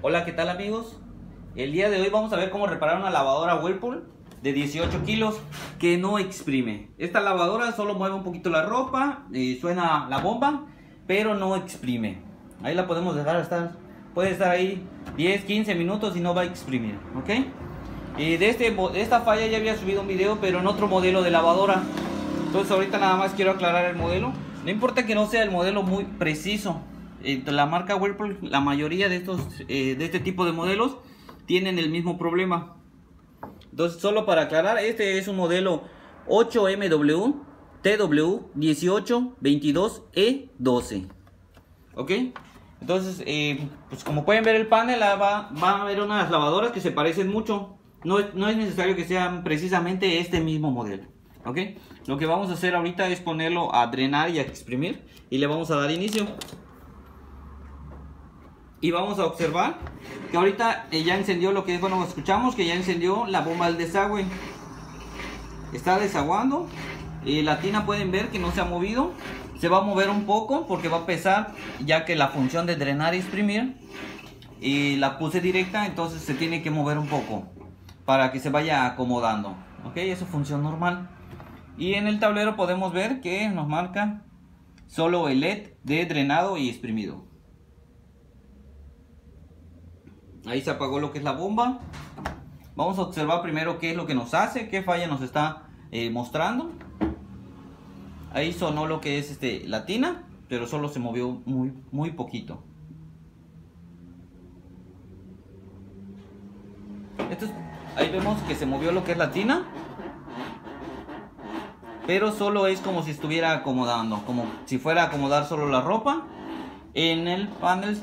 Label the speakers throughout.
Speaker 1: Hola, ¿qué tal amigos? El día de hoy vamos a ver cómo reparar una lavadora Whirlpool de 18 kilos que no exprime. Esta lavadora solo mueve un poquito la ropa, suena la bomba, pero no exprime. Ahí la podemos dejar estar, puede estar ahí 10, 15 minutos y no va a exprimir, ¿ok? De esta falla ya había subido un video, pero en otro modelo de lavadora. Entonces ahorita nada más quiero aclarar el modelo. No importa que no sea el modelo muy preciso. La marca Whirlpool, la mayoría de este tipo de modelos tienen el mismo problema. Entonces, solo para aclarar, este es un modelo 8MW TW1822E12. ¿Ok? Entonces, pues como pueden ver el panel, va a haber unas lavadoras que se parecen mucho. No es necesario que sean precisamente este mismo modelo. ¿Ok? Lo que vamos a hacer ahorita es ponerlo a drenar y a exprimir. Y le vamos a dar inicio. Y vamos a observar que ahorita ya encendió lo que es, bueno, escuchamos que ya encendió la bomba del desagüe. Está desaguando. La tina pueden ver que no se ha movido. Se va a mover un poco porque va a pesar, ya que la función de drenar y exprimir la puse directa, entonces se tiene que mover un poco para que se vaya acomodando. Ok, eso funciona normal. Y en el tablero podemos ver que nos marca solo el LED de drenado y exprimido. Ahí se apagó lo que es la bomba. Vamos a observar primero qué es lo que nos hace, qué falla nos está mostrando. Ahí sonó lo que es la tina, pero solo se movió muy poquito. Ahí vemos que se movió lo que es la tina, pero solo es como si estuviera acomodando, como si fuera a acomodar solo la ropa. En el panel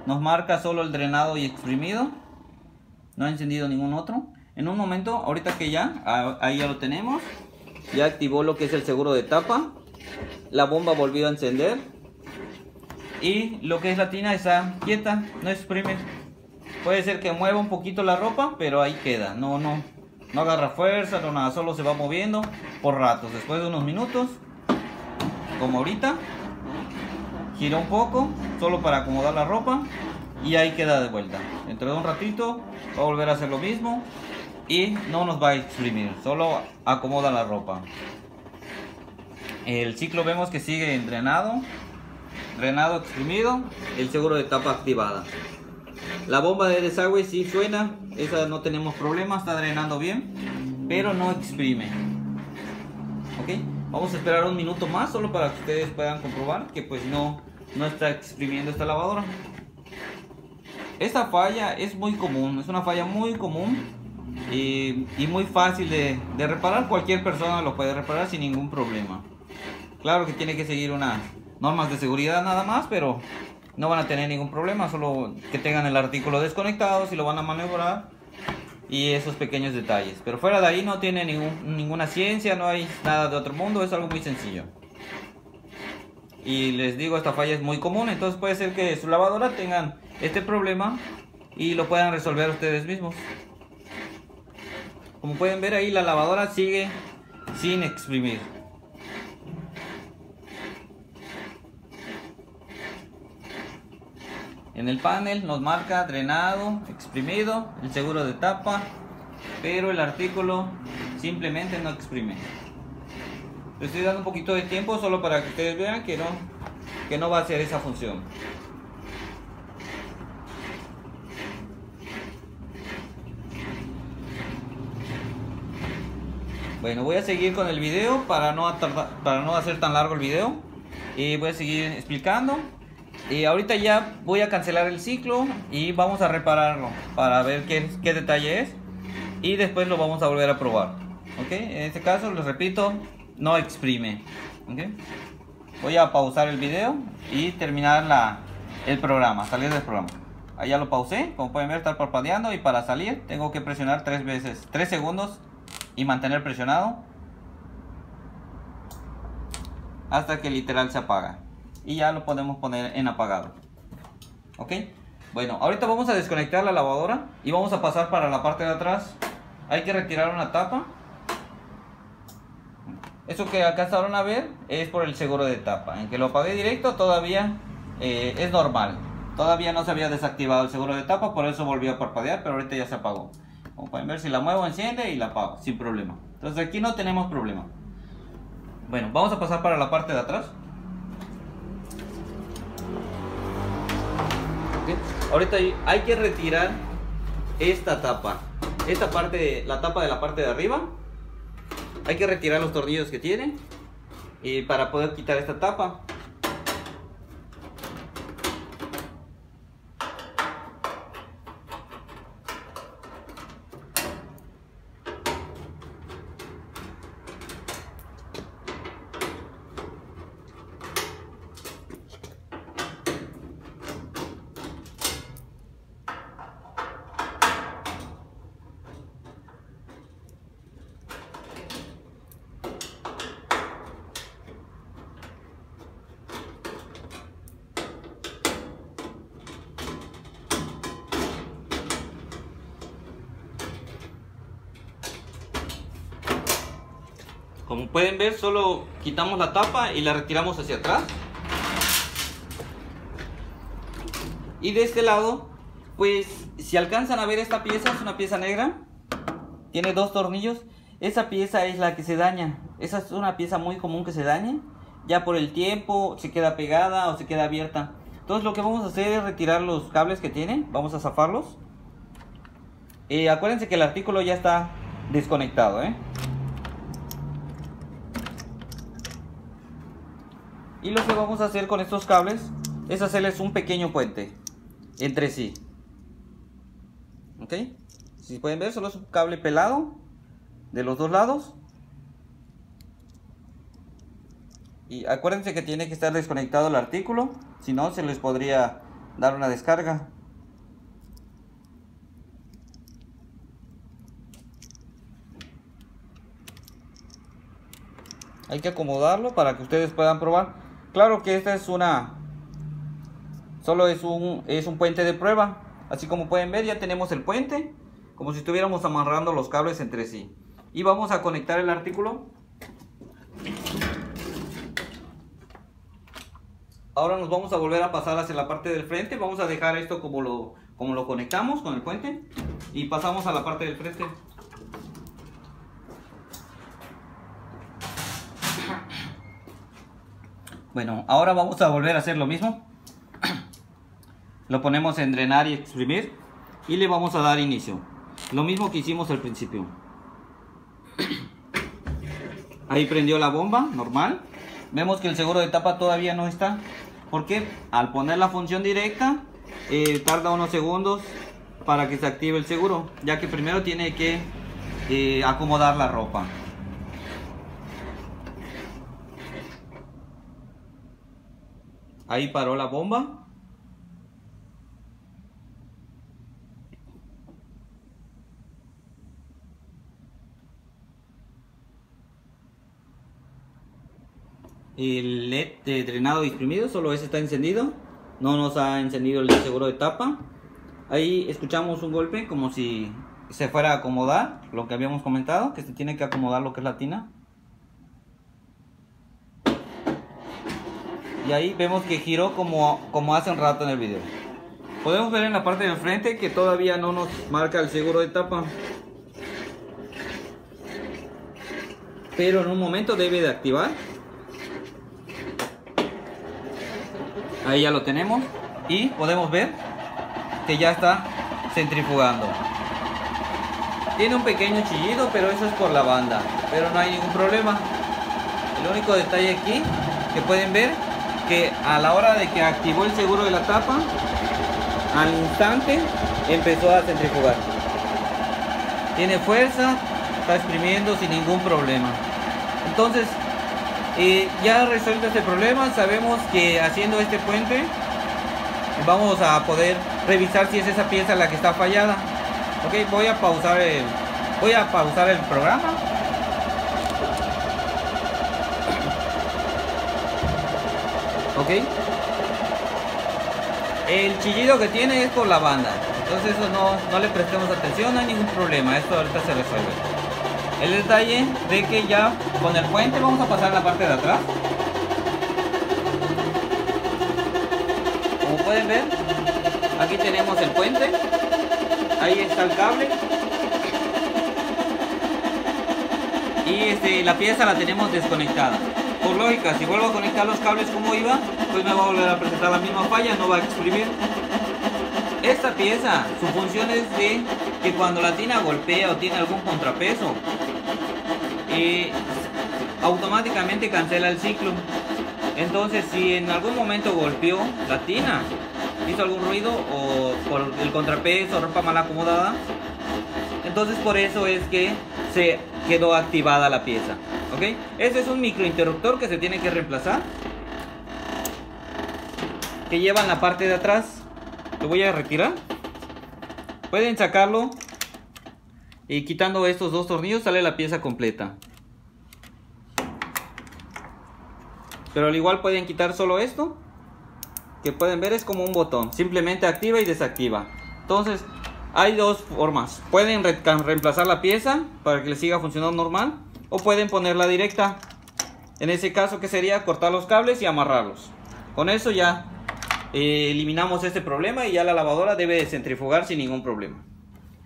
Speaker 1: nos marca solo el drenado y exprimido. No ha encendido ningún otro. En un momento, ahorita que ahí ya lo tenemos. Ya activó lo que es el seguro de tapa. La bomba volvió a encender. Y lo que es la tina está quieta, no exprime. Puede ser que mueva un poquito la ropa, pero ahí queda. No agarra fuerza, no nada, solo se va moviendo por ratos. Después de unos minutos, como ahorita, gira un poco, solo para acomodar la ropa. Y ahí queda de vuelta. Dentro de un ratito va a volver a hacer lo mismo. Y no nos va a exprimir, solo acomoda la ropa. El ciclo vemos que sigue en drenado, exprimido, el seguro de tapa activada. La bomba de desagüe sí suena, esa no tenemos problema, está drenando bien, pero no exprime. Ok, vamos a esperar un minuto más solo para que ustedes puedan comprobar que pues no está exprimiendo esta lavadora. Esta falla es muy común, es una falla muy común y muy fácil de reparar. Cualquier persona lo puede reparar sin ningún problema. Claro que tiene que seguir unas normas de seguridad nada más, pero no van a tener ningún problema, solo que tengan el artículo desconectado, si lo van a maniobrar y esos pequeños detalles. Pero fuera de ahí no tiene ninguna ciencia, no hay nada de otro mundo, es algo muy sencillo. Y les digo, esta falla es muy común, entonces puede ser que su lavadora tengan este problema y lo puedan resolver ustedes mismos. Como pueden ver ahí, la lavadora sigue sin exprimir. En el panel nos marca drenado, exprimido, el seguro de tapa, pero el artículo simplemente no exprime. Le estoy dando un poquito de tiempo solo para que ustedes vean que no va a hacer esa función. Bueno, voy a seguir con el video para no hacer tan largo el video. Y voy a seguir explicando. Y ahorita ya voy a cancelar el ciclo y vamos a repararlo para ver qué detalle es. Y después lo vamos a volver a probar. ¿Ok? En este caso, les repito, no exprime. ¿Ok? Voy a pausar el video y terminar el programa, salir del programa. Ahí ya lo pausé, como pueden ver está parpadeando y para salir tengo que presionar 3 segundos y mantener presionado hasta que literal se apaga. Y ya lo podemos poner en apagado. Ok, bueno, ahorita vamos a desconectar la lavadora y vamos a pasar para la parte de atrás. Hay que retirar una tapa. Eso que alcanzaron a ver es por el seguro de tapa. En que lo apagué directo todavía es normal. Todavía no se había desactivado el seguro de tapa, por eso volvió a parpadear, pero ahorita ya se apagó. Como pueden ver, si la muevo enciende y la apago sin problema. Entonces aquí no tenemos problema. Bueno, vamos a pasar para la parte de atrás. ¿Okay? Ahorita hay que retirar esta tapa. Esta parte, la tapa de la parte de arriba. Hay que retirar los tornillos que tiene para poder quitar esta tapa. Como pueden ver, solo quitamos la tapa y la retiramos hacia atrás. Y de este lado, pues si alcanzan a ver, esta pieza es una pieza negra. Tiene dos tornillos. Esa pieza es la que se daña. Esa es una pieza muy común que se dañe. Ya por el tiempo se queda pegada o se queda abierta. Entonces lo que vamos a hacer es retirar los cables que tienen. Vamos a zafarlos. Acuérdense que el artículo ya está desconectado, Y lo que vamos a hacer con estos cables es hacerles un pequeño puente entre sí. ¿Ok? Si pueden ver, solo es un cable pelado de los dos lados. Y acuérdense que tiene que estar desconectado el artículo, si no se les podría dar una descarga. Hay que acomodarlo para que ustedes puedan probar. Claro que esta es solo es un puente de prueba. Así como pueden ver, ya tenemos el puente, como si estuviéramos amarrando los cables entre sí. Y vamos a conectar el artículo. Ahora nos vamos a volver a pasar hacia la parte del frente. Vamos a dejar esto como lo conectamos con el puente. Y pasamos a la parte del frente. Bueno, ahora vamos a volver a hacer lo mismo. Lo ponemos en drenar y exprimir. Y le vamos a dar inicio. Lo mismo que hicimos al principio. Ahí prendió la bomba, normal. Vemos que el seguro de tapa todavía no está. Porque al poner la función directa, tarda unos segundos para que se active el seguro. Ya que primero tiene que acomodar la ropa. Ahí paró la bomba. El LED de drenado y exprimido, solo ese está encendido. No nos ha encendido el seguro de tapa. Ahí escuchamos un golpe como si se fuera a acomodar. Lo que habíamos comentado, que se tiene que acomodar lo que es la tina. Y ahí vemos que giró como hace un rato en el video. Podemos ver en la parte del frente que todavía no nos marca el seguro de tapa. Pero en un momento debe de activar. Ahí ya lo tenemos. Y podemos ver que ya está centrifugando. Tiene un pequeño chillido, pero eso es por la banda. Pero no hay ningún problema. El único detalle aquí que pueden ver, que a la hora de que activó el seguro de la tapa, al instante empezó a centrifugar. Tiene fuerza, está exprimiendo sin ningún problema. Entonces ya resuelto este problema. Sabemos que haciendo este puente vamos a poder revisar si es esa pieza la que está fallada. Ok, voy a pausar el programa. Ok, el chillido que tiene es por la banda, entonces eso no le prestemos atención, no hay ningún problema, esto ahorita se resuelve. El detalle de que ya con el puente vamos a pasar la parte de atrás. Como pueden ver, Aquí tenemos el puente. Ahí está el cable. Y la pieza la tenemos desconectada. Por lógica, si vuelvo a conectar los cables como iba, pues me va a volver a presentar la misma falla, no va a exprimir. Esta pieza, su función es de que cuando la tina golpea o tiene algún contrapeso, automáticamente cancela el ciclo. Entonces, si en algún momento golpeó la tina, hizo algún ruido o por el contrapeso, ropa mal acomodada, entonces por eso es que se quedó activada la pieza. ¿Ok? Este es un microinterruptor que se tiene que reemplazar, que lleva en la parte de atrás. Lo voy a retirar. Pueden sacarlo y quitando estos dos tornillos sale la pieza completa. Pero al igual pueden quitar solo esto, que pueden ver es como un botón, simplemente activa y desactiva. Entonces hay dos formas: pueden reemplazar la pieza para que les siga funcionando normal, o pueden ponerla directa. En ese caso, que sería cortar los cables y amarrarlos. Con eso ya eliminamos este problema y ya la lavadora debe centrifugar sin ningún problema.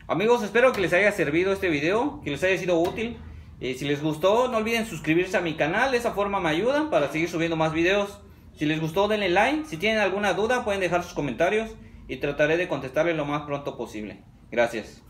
Speaker 1: Amigos, espero que les haya servido este video, que les haya sido útil. Si les gustó, no olviden suscribirse a mi canal, de esa forma me ayudan para seguir subiendo más videos. Si les gustó, denle like. Si tienen alguna duda, pueden dejar sus comentarios y trataré de contestarles lo más pronto posible. Gracias.